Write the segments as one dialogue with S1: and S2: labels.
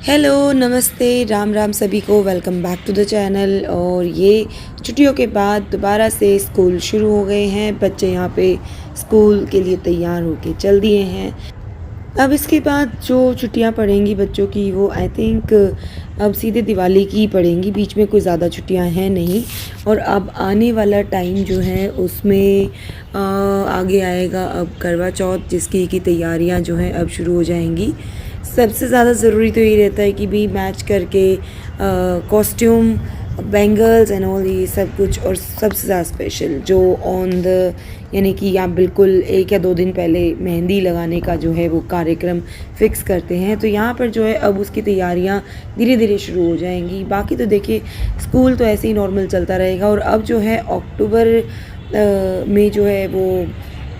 S1: Hello, नमस्ते, राम राम सभी को। Welcome back to the channel. और ये छुट्टियों के बाद दोबारा से स्कूल शुरू हो गए हैं। बच्चे यहाँ पे स्कूल के लिए तैयार होके चल दिए हैं। अब इसके बाद जो छुट्टियाँ पड़ेंगी बच्चों की, वो आई थिंक अब सीधे दिवाली की ही पड़ेंगी। बीच में कोई ज़्यादा छुट्टियाँ हैं नहीं। और अब आने वाला टाइम जो है उसमें आगे आएगा अब करवा चौथ, जिसकी की तैयारियाँ जो हैं अब शुरू हो जाएंगी। सबसे ज़्यादा ज़रूरी तो ये रहता है कि भी मैच करके कॉस्ट्यूम, बैंगल्स एंड ऑल, ये सब कुछ। और सबसे ज़्यादा स्पेशल जो ऑन द, यानी कि आप बिल्कुल 1 या 2 दिन पहले मेहंदी लगाने का जो है वो कार्यक्रम फिक्स करते हैं। तो यहाँ पर जो है अब उसकी तैयारियाँ धीरे धीरे शुरू हो जाएंगी। बाकी तो देखिए स्कूल तो ऐसे ही नॉर्मल चलता रहेगा। और अब जो है अक्टूबर में जो है वो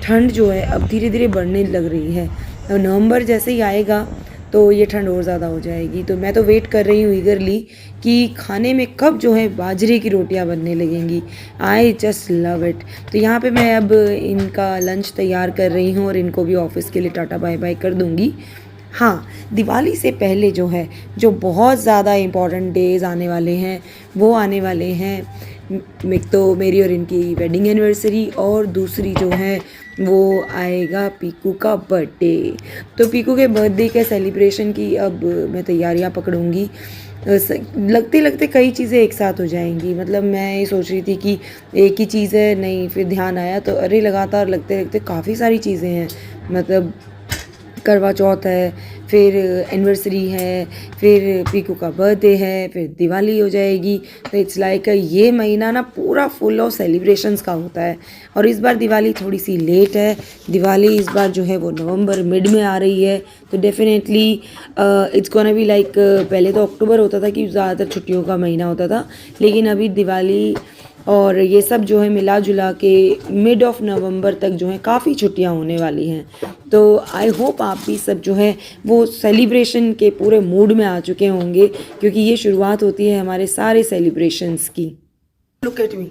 S1: ठंड जो है अब धीरे धीरे बढ़ने लग रही है। और नवंबर जैसे ही आएगा तो ये ठंड और ज़्यादा हो जाएगी। तो मैं तो वेट कर रही हूँ ईगरली कि खाने में कब जो है बाजरे की रोटियां बनने लगेंगी। I just love it. तो यहाँ पे मैं अब इनका लंच तैयार कर रही हूँ और इनको भी ऑफिस के लिए टाटा बाय बाय कर दूँगी। हाँ, दिवाली से पहले जो है, जो बहुत ज़्यादा इम्पॉर्टेंट डेज़ आने वाले हैं वो आने वाले हैं। एक तो मेरी और इनकी वेडिंग एनिवर्सरी, और दूसरी जो है वो आएगा पीकू का बर्थडे। तो पीकू के बर्थडे के सेलिब्रेशन की अब मैं तैयारियां पकड़ूंगी। लगते लगते कई चीज़ें एक साथ हो जाएंगी। मतलब मैं ये सोच रही थी कि एक ही चीज़ है, नहीं, फिर ध्यान आया तो अरे लगातार लगते लगते काफ़ी सारी चीज़ें हैं। मतलब करवा चौथ है, फिर एनिवर्सरी है, फिर पीकू का बर्थडे है, फिर दिवाली हो जाएगी। तो इट्स लाइक ये महीना ना पूरा फुल ऑफ सेलिब्रेशंस का होता है। और इस बार दिवाली थोड़ी सी लेट है। दिवाली इस बार जो है वो नवंबर मिड में आ रही है। तो definitely it's gonna be like, पहले तो अक्टूबर होता था कि ज़्यादातर छुट्टियों का महीना होता था, लेकिन अभी दिवाली और ये सब जो है मिला जुला के मिड ऑफ नवंबर तक जो है काफ़ी छुट्टियां होने वाली हैं। तो आई होप आप भी सब जो है वो सेलिब्रेशन के पूरे मूड में आ चुके होंगे, क्योंकि ये शुरुआत होती है हमारे सारे सेलिब्रेशंस की। Look at me.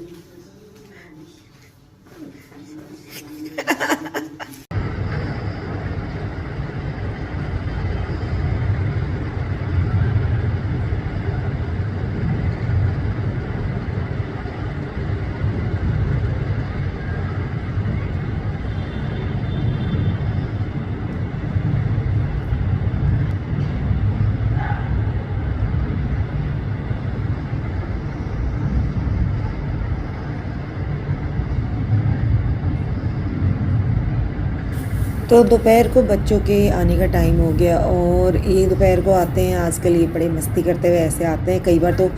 S1: तो दोपहर को बच्चों के आने का टाइम हो गया, और ये दोपहर को आते हैं। आजकल ये बड़े मस्ती करते हुए ऐसे आते हैं। कई बार तो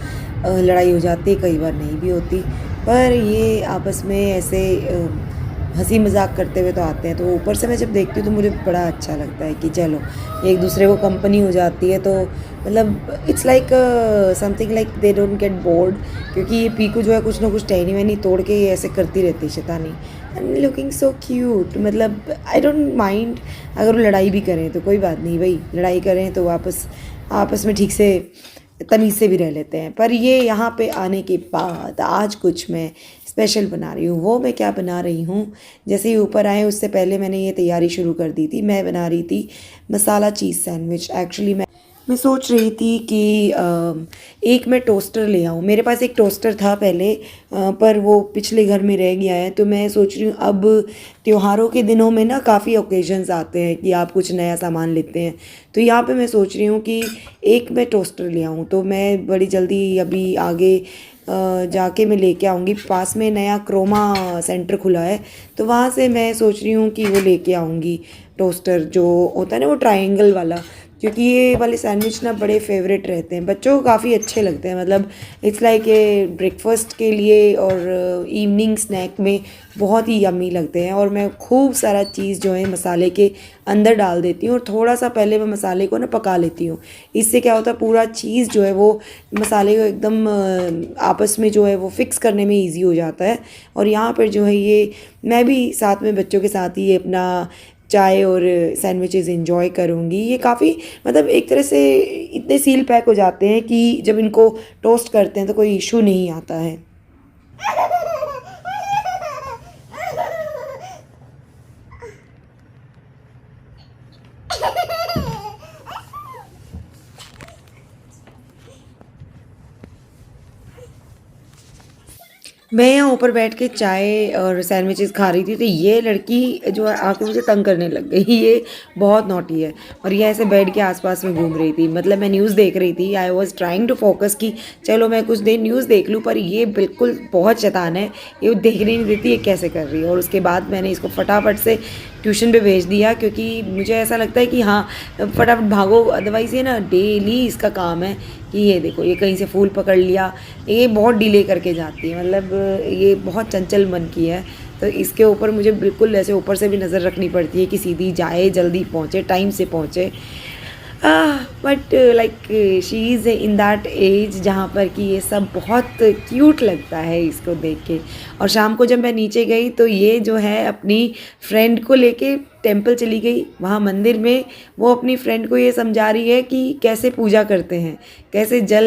S1: लड़ाई हो जाती है, कई बार नहीं भी होती। पर ये आपस में ऐसे हंसी मजाक करते हुए तो आते हैं। तो ऊपर से मैं जब देखती हूँ तो मुझे बड़ा अच्छा लगता है कि चलो एक दूसरे को कंपनी हो जाती है। तो मतलब it's like something like they don't get bored. क्योंकि ये पीकू जो है कुछ ना कुछ टहनी वहनी तोड़ के ये ऐसे करती रहती है शैतानी। And looking so cute. मतलब आई डोंट माइंड अगर वो लड़ाई भी करें तो कोई बात नहीं भाई, लड़ाई करें तो वापस आपस में ठीक से तमीज़ से भी रह लेते हैं। पर ये यहाँ पे आने के बाद आज कुछ मैं स्पेशल बना रही हूँ। वो मैं क्या बना रही हूँ, जैसे ही ऊपर आए उससे पहले मैंने ये तैयारी शुरू कर दी थी। मैं बना रही थी मसाला चीज़ सैंडविच। एक्चुअली मैं सोच रही थी कि एक मैं टोस्टर ले आऊँ। मेरे पास एक टोस्टर था पहले, पर वो पिछले घर में रह गया है। तो मैं सोच रही हूँ अब त्योहारों के दिनों में ना काफ़ी ओकेजन्स आते हैं कि आप कुछ नया सामान लेते हैं। तो यहाँ पे मैं सोच रही हूँ कि एक मैं टोस्टर ले आऊँ। तो मैं बड़ी जल्दी अभी आगे जाके मैं लेके आऊँगी। पास में नया क्रोमा सेंटर खुला है, तो वहाँ से मैं सोच रही हूँ कि वो लेके आऊँगी टोस्टर, जो होता है ना वो ट्रायंगल वाला। क्योंकि ये वाले सैंडविच ना बड़े फेवरेट रहते हैं, बच्चों को काफ़ी अच्छे लगते हैं। मतलब इट्स लाइक ये ब्रेकफास्ट के लिए और इवनिंग स्नैक में बहुत ही यम्मी लगते हैं। और मैं खूब सारा चीज़ जो है मसाले के अंदर डाल देती हूँ, और थोड़ा सा पहले मैं मसाले को ना पका लेती हूँ। इससे क्या होता है, पूरा चीज़ जो है वो मसाले को एकदम आपस में जो है वो फिक्स करने में ईजी हो जाता है। और यहाँ पर जो है ये मैं भी साथ में बच्चों के साथ ही अपना चाय और सैंडविचेस इंजॉय करूँगी। ये काफ़ी, मतलब एक तरह से इतने सील पैक हो जाते हैं कि जब इनको टोस्ट करते हैं तो कोई इशू नहीं आता है। मैं यहाँ ऊपर बैठ के चाय और सैंडविचेस खा रही थी, तो ये लड़की जो है आके मुझे तंग करने लग गई। ये बहुत नॉटी है और ये ऐसे बेड के आसपास में घूम रही थी। मतलब मैं न्यूज़ देख रही थी, I was trying to focus कि चलो मैं कुछ देर न्यूज़ देख लूँ, पर ये बिल्कुल बहुत शैतान है, ये देखने नहीं देती, ये कैसे कर रही है। और उसके बाद मैंने इसको फटाफट से ट्यूशन पे भेज दिया, क्योंकि मुझे ऐसा लगता है कि हाँ फटाफट भागो, अदरवाइज़ ये ना डेली इसका काम है कि ये देखो ये कहीं से फूल पकड़ लिया, ये बहुत डिले करके जाती है। मतलब ये बहुत चंचल मन की है, तो इसके ऊपर मुझे बिल्कुल ऐसे ऊपर से भी नज़र रखनी पड़ती है कि सीधी जाए, जल्दी पहुँचे, टाइम से पहुँचे। But like she is in that age जहाँ पर कि ये सब बहुत क्यूट लगता है इसको देख के। और शाम को जब मैं नीचे गई तो ये जो है अपनी फ्रेंड को लेके टेंपल चली गई। वहाँ मंदिर में वो अपनी फ्रेंड को ये समझा रही है कि कैसे पूजा करते हैं, कैसे जल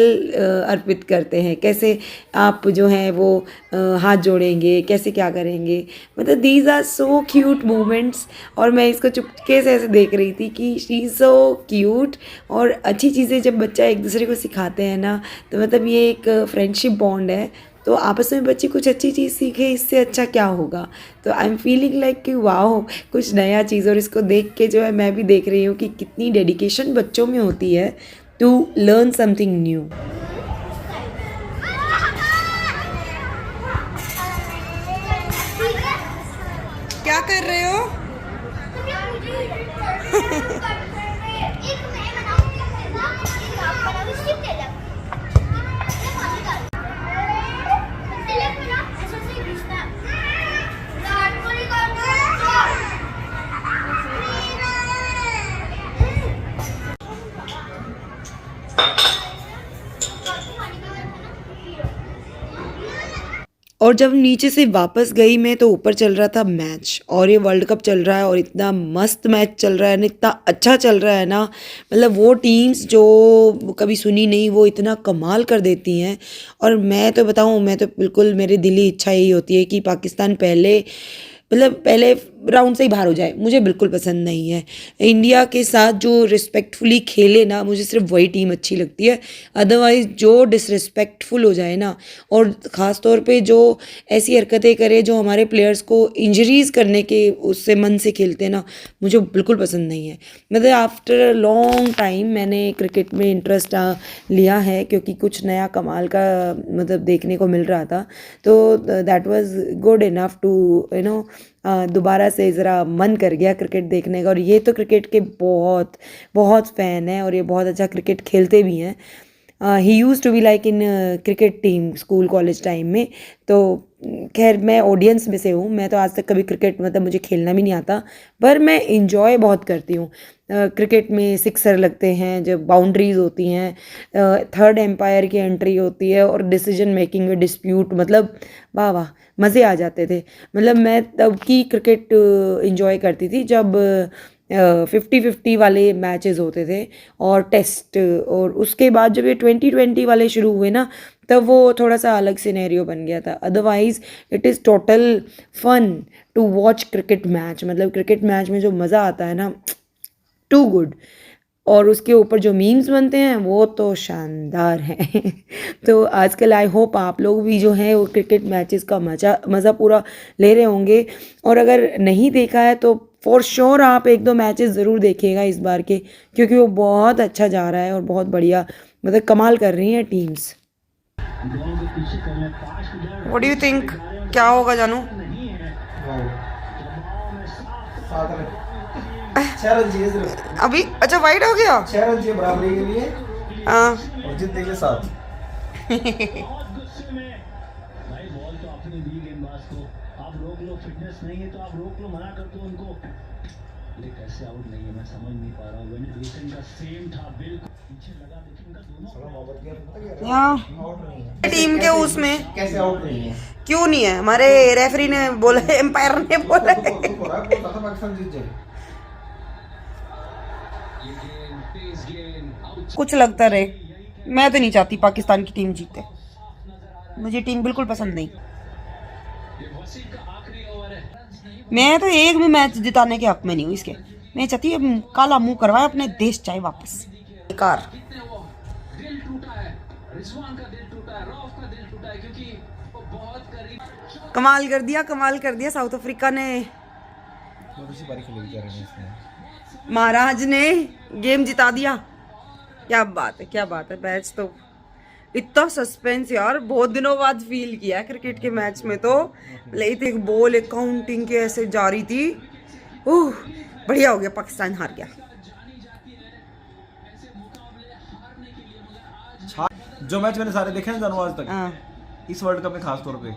S1: अर्पित करते हैं, कैसे आप जो है वो हाथ जोड़ेंगे, कैसे क्या करेंगे। मतलब these are so cute moments. और मैं इसको चुपके से ऐसे देख रही थी कि शी इज़ सो क्यूट। और अच्छी चीज़ें जब बच्चा एक दूसरे को सिखाते हैं ना, तो मतलब ये एक फ्रेंडशिप बॉन्ड है। तो आपस में बच्चे कुछ अच्छी चीज़ सीखे, इससे अच्छा क्या होगा। तो आई एम फीलिंग लाइक कि वाओ कुछ नया चीज़। और इसको देख के जो है मैं भी देख रही हूँ कि कितनी डेडिकेशन बच्चों में होती है टू लर्न समथिंग न्यू। क्या कर रहे हो? और जब नीचे से वापस गई मैं, तो ऊपर चल रहा था मैच, और ये वर्ल्ड कप चल रहा है और इतना मस्त मैच चल रहा है ना, इतना अच्छा चल रहा है ना। मतलब वो टीम्स जो कभी सुनी नहीं वो इतना कमाल कर देती हैं। और मैं तो बताऊँ, मैं तो बिल्कुल मेरी दिली इच्छा यही होती है कि पाकिस्तान पहले राउंड से ही बाहर हो जाए। मुझे बिल्कुल पसंद नहीं है इंडिया के साथ जो रिस्पेक्टफुली खेले ना, मुझे सिर्फ वही टीम अच्छी लगती है। अदरवाइज़ जो डिसरिस्पेक्टफुल हो जाए ना, और ख़ास तौर पे जो ऐसी हरकतें करे जो हमारे प्लेयर्स को इंजरीज़ करने के उससे मन से खेलते हैं ना, मुझे बिल्कुल पसंद नहीं है। मतलब आफ्टर लॉन्ग टाइम मैंने क्रिकेट में इंटरेस्ट लिया है, क्योंकि कुछ नया कमाल का मतलब देखने को मिल रहा था। तो that was good enough to you know दोबारा से ज़रा मन कर गया क्रिकेट देखने का। और ये तो क्रिकेट के बहुत बहुत फ़ैन है और ये बहुत अच्छा क्रिकेट खेलते भी हैं। He used to be like in cricket team school college time में। तो खैर मैं ऑडियंस में से हूँ, मैं तो आज तक कभी क्रिकेट मतलब मुझे खेलना भी नहीं आता, पर मैं इंजॉय बहुत करती हूँ। क्रिकेट में सिक्सर लगते हैं, जब बाउंड्रीज होती हैं, थर्ड एम्पायर की एंट्री होती है और डिसीजन मेकिंग में डिस्प्यूट, मतलब वाह वाह मज़े आ जाते थे। मतलब मैं तब की क्रिकेट इंजॉय करती थी जब 50-50 वाले मैचेस होते थे और टेस्ट। और उसके बाद जब ये 2020 वाले शुरू हुए ना, तब वो थोड़ा सा अलग सिनेरियो बन गया था। Otherwise it is total fun to watch cricket match. मतलब क्रिकेट मैच में जो मज़ा आता है ना, टू गुड। और उसके ऊपर जो मीम्स बनते हैं वो तो शानदार हैं। तो आजकल आई होप आप लोग भी जो हैं वो क्रिकेट मैचेस का मज़ा पूरा ले रहे होंगे। और अगर नहीं देखा है तो फॉर श्योर आप एक दो मैचेस ज़रूर देखिएगा इस बार के, क्योंकि वो बहुत अच्छा जा रहा है और बहुत बढ़िया मतलब कमाल कर रही हैं teams. What do you think, क्या होगा जानू?
S2: 6 रन चाहिए सिर्फ।
S1: अभी अच्छा वाइड हो गया।
S2: 6 रन चाहिए बराबरी के लिए
S1: हाँ।
S2: और जीतने के लिए 7।
S3: भाई बॉल तो आपने दी गेंदबाज को, आप रोक लो, फिटनेस नहीं है तो आप रोक लो, मना कर दो उनको। ये कैसे आउट नहीं है मैं समझ नहीं पा रहा हूँ। वेनिगेशन का सेम था, बिल्कुल पीछे लगा, लेकिन का दोनों
S2: आउट नहीं है
S1: टीम के उसमें
S2: कैसे आउट नहीं है?
S1: क्यों नहीं है? हमारे रेफरी ने बोला, एम्पायर ने बोला है।
S2: पाकिस्तान जीत जाए।
S1: कुछ लगता रहे, मैं तो नहीं चाहती पाकिस्तान की टीम जीते। मुझे टीम बिल्कुल पसंद नहीं। मैं तो एक भी मैच जिताने के हक में नहीं हूँ इसके। मैं चाहती हूँ काला मुंह करवाए, अपने देश चाहे वापस। बेकार। कमाल कर दिया साउथ अफ्रीका ने।
S2: बहुत अच्छी पारी खेली बेचारे ने इसने।
S1: महाराज ने गेम जिता दिया। क्या बात है मैच तो इतना सस्पेंस यार बहुत दिनों बाद फील किया क्रिकेट के मैच में। तो लेट एक बॉल एक काउंटिंग के ऐसे जा रही थी। ओह बढ़िया हो गया, पाकिस्तान हार गया।
S2: जो मैच मैंने सारे देखे हैं जानू आज तक,
S1: हाँ।
S2: इस वर्ल्ड कप में खास तौर पे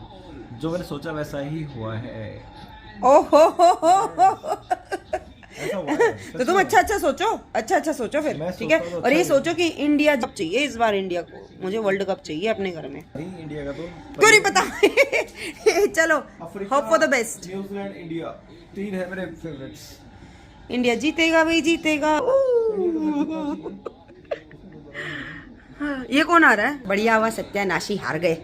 S2: जो मैंने सोचा वैसा ही हुआ है।
S1: ओहो
S2: ऐसा हुआ है।
S1: तो तुम अच्छा सोचो फिर,
S2: मैं
S1: ठीक है।
S2: सोचता तो
S1: और ये
S2: अच्छा
S1: सोचो कि इंडिया जब चाहिए इस बार, इंडिया को मुझे वर्ल्ड कप चाहिए अपने घर में।
S2: नहीं, इंडिया का तो
S1: क्यों नहीं पता चलो hope for the best.
S2: New Zealand India तीन है मेरे फेवरेट्स।
S1: इंडिया जीतेगा भाई जीतेगा। हाँ, ये कौन आ रहा है? बढ़िया हुआ सत्यानाशी हार गए।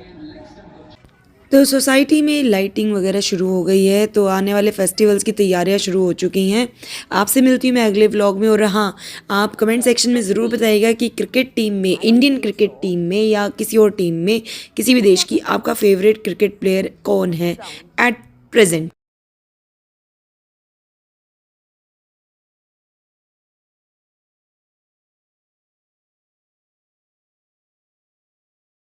S1: तो सोसाइटी में लाइटिंग वगैरह शुरू हो गई है, तो आने वाले फेस्टिवल्स की तैयारियां शुरू हो चुकी हैं। आपसे मिलती हूँ मैं अगले व्लॉग में। और हाँ, आप कमेंट सेक्शन में ज़रूर बताइएगा कि क्रिकेट टीम में, इंडियन क्रिकेट टीम में या किसी और टीम में, किसी भी देश की आपका फेवरेट क्रिकेट प्लेयर कौन है एट प्रेजेंट।